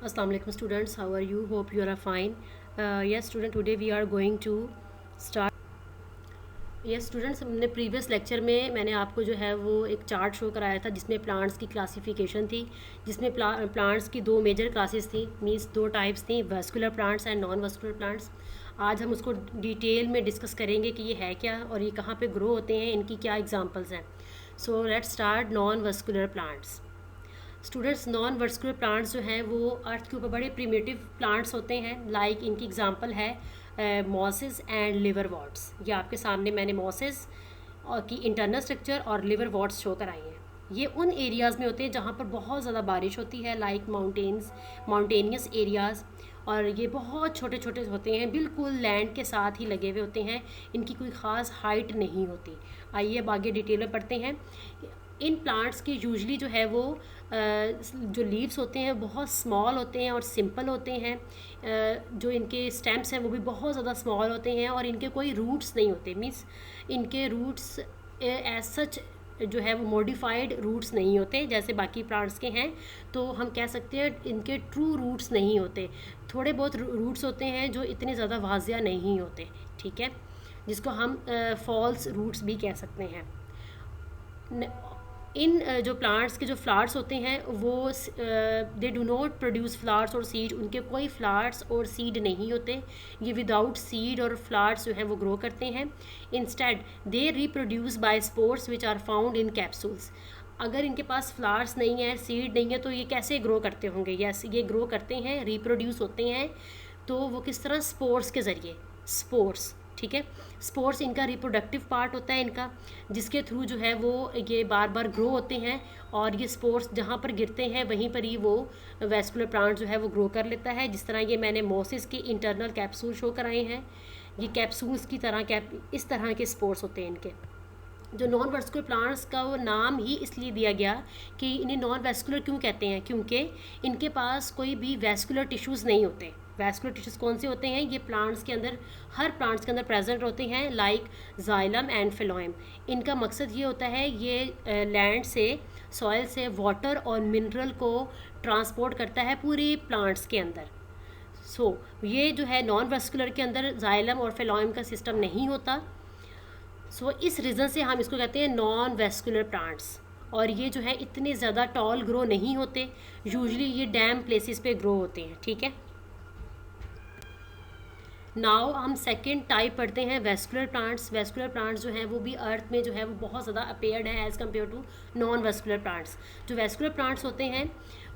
Assalamu alaikum students, how are you? Hope you are fine. Yes student, today we are going to start. Yes students, हमने previous lecture में मैंने आपको जो है वो एक चार्ट शो कराया था जिसमें प्लांट्स की क्लासिफिकेशन थी, जिसमें प्लांट्स की दो मेजर क्लासेस थी, मीन्स दो टाइप्स थी, vascular plants and non vascular plants. आज हम उसको डिटेल में डिस्कस करेंगे कि ये है क्या और ये कहाँ पे ग्रो होते हैं, इनकी क्या एग्जांपल्स हैं। So let's start non vascular plants. Students, non vertical plants जो हैं वो अर्थ के ऊपर बड़े प्रिमिटिव प्लांट्स होते हैं। लाइक इनकी एग्जांपल है मॉसेस एंड लिवर वॉट्स। ये आपके सामने मैंने मॉसेस और की इंटरनल स्ट्रक्चर और लिवर वॉट्स शो कराई हैं। ये उन एरियाज़ में होते हैं जहाँ पर बहुत ज़्यादा बारिश होती है, लाइक माउंटेनियस एरियाज़, और ये बहुत छोटे छोटे होते हैं, बिल्कुल लैंड के साथ ही लगे हुए होते हैं, इनकी कोई ख़ास हाइट नहीं होती। आइए अब आगे डिटेल में पढ़ते हैं। इन प्लांट्स के यूजली जो है वो जो लीव्स होते हैं बहुत स्मॉल होते हैं और सिंपल होते हैं। जो इनके स्टेम्स हैं वो भी बहुत ज़्यादा स्मॉल होते हैं और इनके कोई रूट्स नहीं होते। मीन्स इनके रूट्स एज सच जो है वो मॉडिफाइड रूट्स नहीं होते जैसे बाकी प्लांट्स के हैं। तो हम कह सकते हैं इनके ट्रू रूट्स नहीं होते। थोड़े बहुत रूट्स होते हैं जो इतने ज़्यादा वाजिया नहीं होते, ठीक है, जिसको हम फॉल्स रूट्स भी कह सकते हैं। इन जो प्लांट्स के जो फ्लावर्स होते हैं वो they do not produce flowers और सीड। उनके कोई फ्लावर्स और सीड नहीं होते। ये विदाउट सीड और फ्लावर्स जो है वो ग्रो करते हैं। Instead they reproduce by spores which are found in capsules. अगर इनके पास फ्लावर्स नहीं है, सीड नहीं है, तो ये कैसे ग्रो करते होंगे? यस, ये ग्रो करते हैं, रिप्रोड्यूस होते हैं। तो वो किस तरह? स्पोर्स के ज़रिए, स्पोर्स, ठीक है। स्पोर्स इनका रिप्रोडक्टिव पार्ट होता है इनका, जिसके थ्रू जो है वो ये बार बार ग्रो होते हैं और ये स्पोर्स जहाँ पर गिरते हैं वहीं पर ही वो वैस्कुलर प्लांट जो है वो ग्रो कर लेता है। जिस तरह ये मैंने मोसिस के इंटरनल कैप्सूल शो कराए हैं, ये कैप्सूल्स की तरह इस तरह के स्पोर्स होते हैं इनके। जो नॉन वेस्कुलर प्लांट्स का वो नाम ही इसलिए दिया गया कि इन्हें नॉन वेस्कुलर क्यों कहते हैं, क्योंकि इनके पास कोई भी वेस्कुलर टिश्यूज़ नहीं होते। वेस्कुलर टिश्यूज़ कौन से होते हैं? ये प्लांट्स के अंदर, हर प्लांट्स के अंदर प्रेजेंट होते हैं, लाइक जाइलम एंड फिलोएम। इनका मकसद ये होता है, ये लैंड से, सॉइल से वाटर और मिनरल को ट्रांसपोर्ट करता है पूरे प्लांट्स के अंदर। ये जो है नॉन वेस्कुलर के अंदर जाइलम और फिलोएम का सिस्टम नहीं होता। इस रीज़न से हम इसको कहते हैं नॉन वेस्कुलर प्लांट्स। और ये जो है इतने ज़्यादा टॉल ग्रो नहीं होते, यूजली ये डैम प्लेसेस पे ग्रो होते हैं, ठीक है। नाउ हम सेकेंड टाइप पढ़ते हैं वेस्कुलर प्लांट्स। वेस्कुलर प्लांट्स जो हैं वो भी अर्थ में जो है वो बहुत ज़्यादा अपेयर्ड है as compare to non vascular plants. जो वेस्कुलर प्लांट्स होते हैं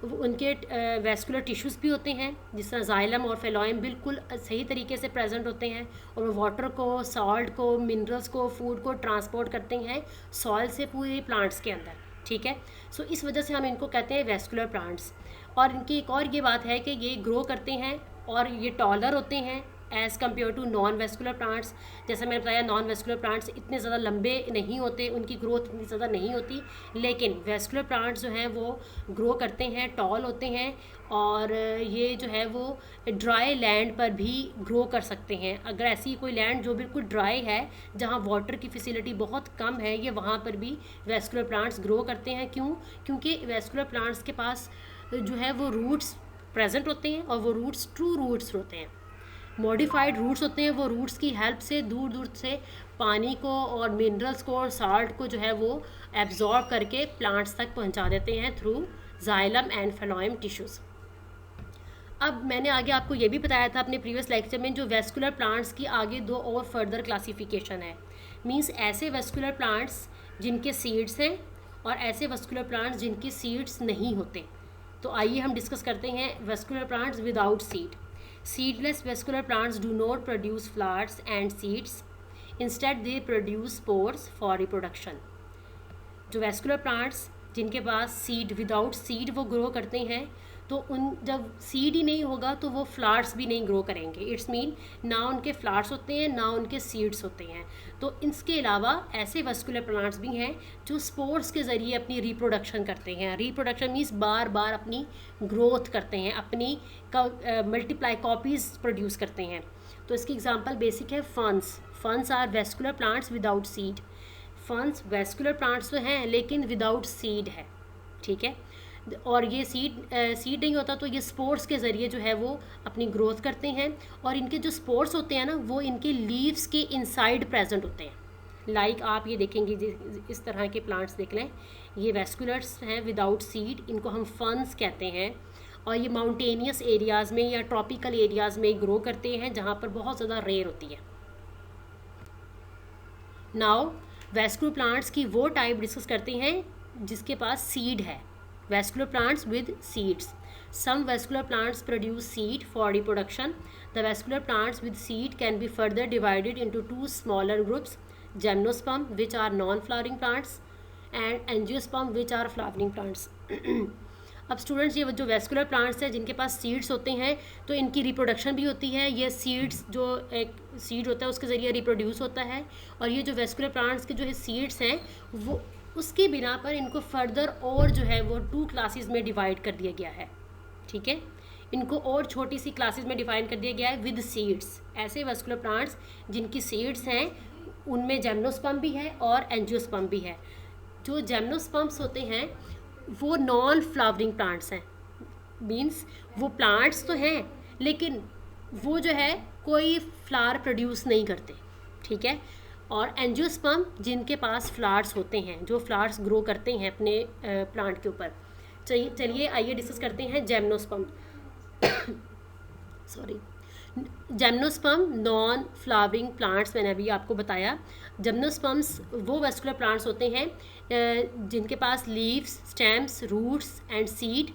उनके वेस्कुलर टिश्यूज़ भी होते हैं, जिस तरह जाइलम और फेलोइम बिल्कुल सही तरीके से प्रेजेंट होते हैं और वो वाटर को, सॉल्ट को, मिनरल्स को, फूड को ट्रांसपोर्ट करते हैं सॉइल से पूरे प्लांट्स के अंदर, ठीक है। इस वजह से हम इनको कहते हैं वेस्कुलर प्लांट्स। और इनकी एक और ये बात है कि ये ग्रो करते हैं और ये टॉलर होते हैं as compare to non vascular plants. जैसे मैंने बताया, नॉन वेस्कुलर प्लांट्स इतने ज़्यादा लंबे नहीं होते, उनकी ग्रोथ इतनी ज़्यादा नहीं होती, लेकिन वेस्कुलर प्लांट्स जो हैं वो ग्रो करते हैं, टॉल होते हैं और ये जो है वो ड्राई लैंड पर भी ग्रो कर सकते हैं। अगर ऐसी कोई लैंड जो बिल्कुल ड्राई है, जहाँ वाटर की फैसिलिटी बहुत कम है, ये वहाँ पर भी वेस्कुलर प्लांट्स ग्रो करते हैं। क्यों? क्योंकि वेस्कुलर प्लांट्स के पास जो है वो रूट्स प्रेजेंट होते हैं और वो रूट्स ट्रू रूट्स होते हैं। मॉडिफाइड रूट्स होते हैं, वो रूट्स की हेल्प से दूर दूर से पानी को और मिनरल्स को और साल्ट को जो है वो एब्जॉर्ब करके प्लांट्स तक पहुंचा देते हैं थ्रू जाइलम एंड फेलोइम टिश्यूज़। अब मैंने आगे आपको ये भी बताया था अपने प्रीवियस लेक्चर में, जो वेस्कुलर प्लांट्स की आगे दो और फर्दर क्लासिफिकेशन है। मीन्स ऐसे वेस्कुलर प्लांट्स जिनके सीड्स हैं और ऐसे वेस्कुलर प्लांट्स जिनके सीड्स नहीं होते। तो आइए हम डिस्कस करते हैं vascular plants without seed. Seedless vascular plants do not produce flowers and seeds. Instead, they produce spores for reproduction. जो वेस्कुलर प्लांट्स जिनके पास सीड, विदाउट सीड वो ग्रो करते हैं, तो उन जब सीड ही नहीं होगा तो वो फ्लावर्स भी नहीं ग्रो करेंगे। इट्स मीन ना उनके फ्लावर्स होते हैं ना उनके सीड्स होते हैं। तो इसके अलावा ऐसे वेस्कुलर प्लांट्स भी हैं जो स्पोर्स के ज़रिए अपनी रिप्रोडक्शन करते हैं। रिप्रोडक्शन मीन्स बार बार अपनी ग्रोथ करते हैं, अपनी मल्टीप्लाई कॉपीज़ प्रोड्यूस करते हैं। तो इसकी एग्जांपल बेसिक है ferns. Ferns are vascular plants without seed. Ferns vascular plants तो हैं लेकिन विदाउट सीड है, ठीक है। और ये सीड नहीं होता तो ये स्पोर्स के ज़रिए जो है वो अपनी ग्रोथ करते हैं। और इनके जो स्पोर्स होते हैं ना वो इनके लीव्स के इनसाइड प्रेजेंट होते हैं। लाइक आप ये देखेंगे इस तरह के प्लांट्स देख लें, ये वेस्कुलर्स हैं विदाउट सीड, इनको हम फर्न्स कहते हैं। और ये माउंटेनियस एरियाज़ में या ट्रॉपिकल एरियाज़ में ग्रो करते हैं जहाँ पर बहुत ज़्यादा रेयर होती है। नाउ वेस्कुलर प्लांट्स की वो टाइप डिस्कस करते हैं जिसके पास सीड है। Vascular plants with seeds. Some vascular plants produce seed for reproduction. The vascular plants with seed can be further divided into two smaller groups, gymnosperm, which are non-flowering plants, and angiosperm, which are flowering plants. अब students ये जो vascular plants हैं जिनके पास seeds होते हैं तो इनकी reproduction भी होती है। ये सीड्स जो एक सीड होता है उसके ज़रिए रिप्रोड्यूस होता है। और ये जो वेस्कुलर प्लांट्स के जो है सीड्स हैं वो उसकी बिना पर इनको फर्दर और जो है वो 2 क्लासेस में डिवाइड कर दिया गया है। ठीक है, इनको और छोटी सी क्लासेस में डिफाइन कर दिया गया है विद सीड्स। ऐसे वेस्कुलर प्लांट्स जिनकी सीड्स हैं उनमें जिम्नोस्पर्म भी है और एंजियोस्पर्म भी है। जो जिम्नोस्पर्म्स होते हैं वो नॉन फ्लावरिंग प्लांट्स हैं, मींस वो प्लांट्स तो हैं लेकिन वो जो है कोई फ्लावर प्रोड्यूस नहीं करते। ठीक है, और एंजियोस्पर्म जिनके पास फ्लावर्स होते हैं, जो फ्लावर्स ग्रो करते हैं अपने प्लांट के ऊपर। चलिए आइए डिस्कस करते हैं gymnosperm. Sorry, gymnosperm non flowering plants मैंने अभी आपको बताया। जिम्नोस्पर्म्स वो वेस्कुलर प्लांट्स होते हैं जिनके पास leaves, stems, roots and seed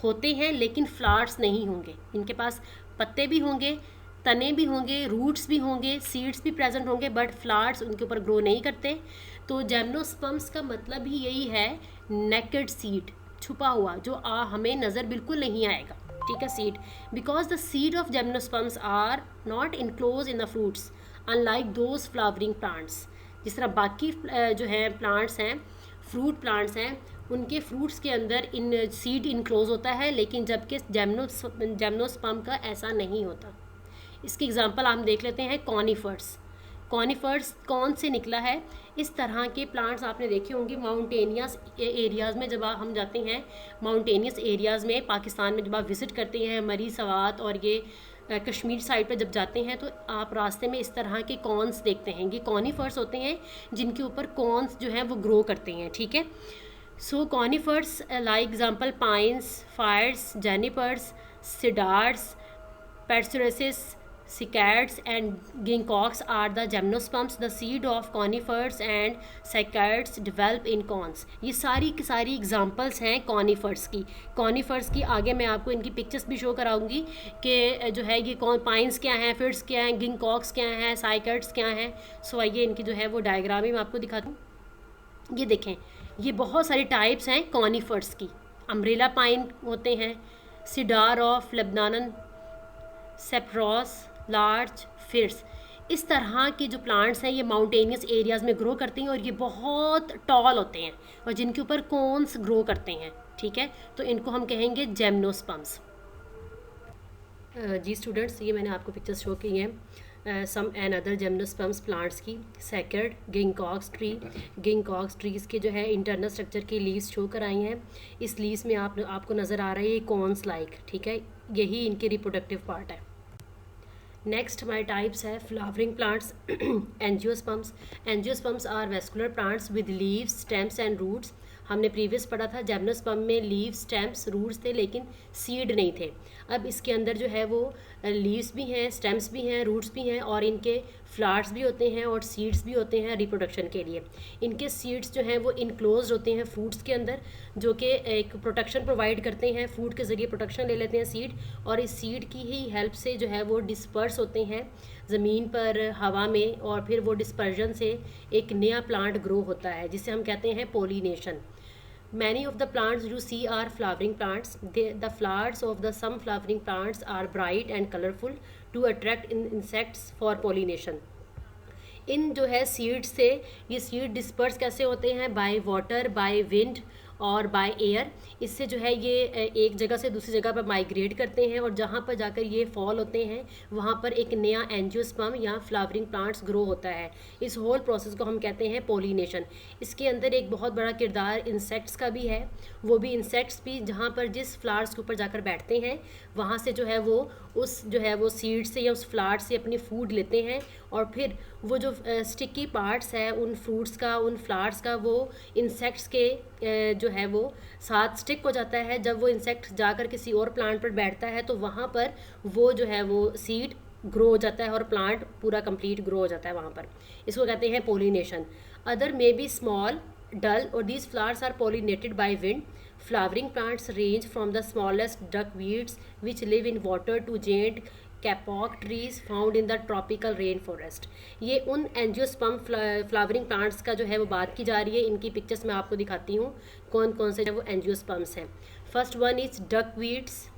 होते हैं लेकिन फ्लावर्स नहीं होंगे। इनके पास पत्ते भी होंगे, तने भी होंगे, रूट्स भी होंगे, सीड्स भी प्रेजेंट होंगे, बट फ्लावर्स उनके ऊपर ग्रो नहीं करते। तो जिम्नोस्पर्म्स का मतलब ही यही है नेकेड सीड, छुपा हुआ, जो हमें नज़र बिल्कुल नहीं आएगा। ठीक है, seed. Because the seed of gymnosperms are not enclose in the fruits unlike those flowering plants. जिस तरह बाकी जो है प्लांट्स हैं, फ्रूट प्लांट्स हैं, उनके फ्रूट्स के अंदर इन सीड इनक्लोज होता है, लेकिन जबकि जिम्नोस्पर्म का ऐसा नहीं होता। इसकी एग्जांपल हम देख लेते हैं कॉनिफर्स। कॉनिफर्स कौन से निकला है? इस तरह के प्लांट्स आपने देखे होंगे माउंटेनियस एरियाज़ में। जब हम जाते हैं माउंटेनियस एरियाज़ में पाकिस्तान में, जब आप विज़िट करते हैं मरी सवात और ये कश्मीर साइड पर जब जाते हैं तो आप रास्ते में इस तरह के कॉर्न्स देखते हैं। ये कॉनिफर्स होते हैं जिनके ऊपर कॉर्न्स जो हैं वो ग्रो करते हैं। ठीक है, so conifers like example pines, firs, junipers, cedars, पेट्सुरेसिस, cycads and ginkgoks are the gymnosperms. The seed of conifers and cycads develop in cones. ये सारी की सारी एग्जांपल्स हैं कॉनिफर्स की। कॉनिफर्स की आगे मैं आपको इनकी पिक्चर्स भी शो कराऊंगी कि जो है ये पाइन्स क्या हैं, फिट्स क्या हैं, गिंकॉक्स क्या हैं, साइकैड्स क्या हैं। सो आइए इनकी जो है वो डायग्राम ही मैं आपको दिखाता हूँ। ये देखें, ये बहुत सारी टाइप्स हैं कॉनिफर्स की। अम्ब्रेला पाइन होते हैं, सिडार ऑफ लेबनान, सेप्रोस, लार्ज फिर्स। इस तरह के जो प्लांट्स हैं ये माउंटेनियस एरियाज़ में ग्रो करते हैं और ये बहुत टॉल होते हैं और जिनके ऊपर कोन्स ग्रो करते हैं। ठीक है, तो इनको हम कहेंगे जिम्नोस्पर्म्स। जी स्टूडेंट्स, ये मैंने आपको पिक्चर्स शो की हैं सम एंड अदर जिम्नोस्पर्म्स प्लांट्स की। सेकेड गिंकॉक्स ट्री, गिंकॉक्स ट्रीज़ के जो है इंटरनल स्ट्रक्चर की लीव्स शो कराई हैं। इस लीव्स में आपको नज़र आ रहा है ये कॉन्स लाइक। ठीक है, यही इनके रिप्रोडक्टिव पार्ट है। नेक्स्ट हमारे टाइप्स है flowering plants. Angiosperms. Angiosperms are vascular plants with leaves, stems and roots. हमने प्रीवियस पढ़ा था जिम्नोस्पर्म में लीव्स, स्टेम्स, रूट्स थे लेकिन सीड नहीं थे। अब इसके अंदर जो है वो लीव्स भी हैं, स्टेम्स भी हैं, रूट्स भी हैं और इनके फ्लावर्स भी होते हैं और सीड्स भी होते हैं रिप्रोडक्शन के लिए। इनके सीड्स जो हैं वो इनक्लोज होते हैं फ्रूट्स के अंदर, जो कि एक प्रोटेक्शन प्रोवाइड करते हैं। फूड के ज़रिए प्रोटेक्शन ले लेते हैं सीड, और इस सीड की ही हेल्प से जो है वो डिस्पर्स होते हैं ज़मीन पर, हवा में, और फिर वो डिस्पर्जन से एक नया प्लांट ग्रो होता है जिसे हम कहते हैं pollination. Many of the plants you see are flowering plants. The flowers of the some flowering plants are bright and colorful to attract insects for pollination. इन जो है सीड से ये सीड डिस्पर्स कैसे होते हैं? बाय वाटर, बाय विंड और by air. इससे जो है ये एक जगह से दूसरी जगह पर माइग्रेट करते हैं और जहाँ पर जाकर ये फॉल होते हैं वहाँ पर एक नया एंजियोस्पर्म या फ्लावरिंग प्लांट्स ग्रो होता है। इस होल प्रोसेस को हम कहते हैं पोलिनेशन। इसके अंदर एक बहुत बड़ा किरदार इंसेक्ट्स का भी है। वो भी इंसेक्ट्स भी जहाँ पर जिस फ्लावर्स के ऊपर जाकर बैठते हैं वहाँ से जो है वो उस जो है वो सीड से या उस फ्लावर से अपनी फूड लेते हैं और फिर वो जो स्टिकी पार्ट्स है उन फ्रूट्स का, उन फ्लावर्स का, वो इंसेक्ट्स के जो है वो साथ स्टिक हो जाता है। जब वो इंसेक्ट जाकर किसी और प्लांट पर बैठता है तो वहाँ पर वो जो है वो सीड ग्रो हो जाता है और प्लांट पूरा कंप्लीट ग्रो हो जाता है वहाँ पर। इसको कहते हैं pollination. Other may be small dull or these flowers are pollinated by wind. Flowering plants range from the smallest duckweeds which live in water to giant kapok trees found in the tropical rain forest. ये उन angiosperm flowering plants का जो है वो बात की जा रही है। इनकी पिक्चर्स मैं आपको दिखाती हूँ कौन कौन से जो वो एंजियोस्पर्म्स हैं। First one is duck weeds.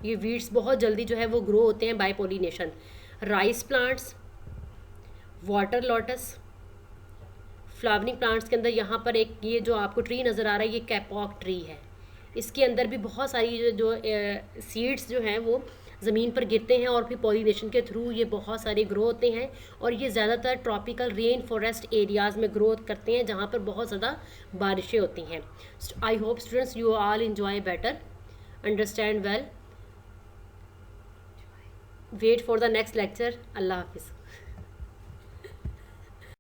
ये वीड्स बहुत जल्दी जो है वो ग्रो होते हैं by pollination. Rice plants, water lotus. Flowering plants के अंदर यहाँ पर एक ये जो आपको ट्री नज़र आ रहा है ये कैपॉक ट्री है। इसके अंदर भी बहुत सारी जो सीड्स जो हैं वो ज़मीन पर गिरते हैं और फिर पॉलिनेशन के थ्रू ये बहुत सारे ग्रो होते हैं और ये ज़्यादातर ट्रॉपिकल रेन फॉरेस्ट एरियाज़ में ग्रोथ करते हैं जहाँ पर बहुत ज़्यादा बारिशें होती हैं। I hope students you all enjoy better, understand well. Wait for the next lecture. Allah Hafiz.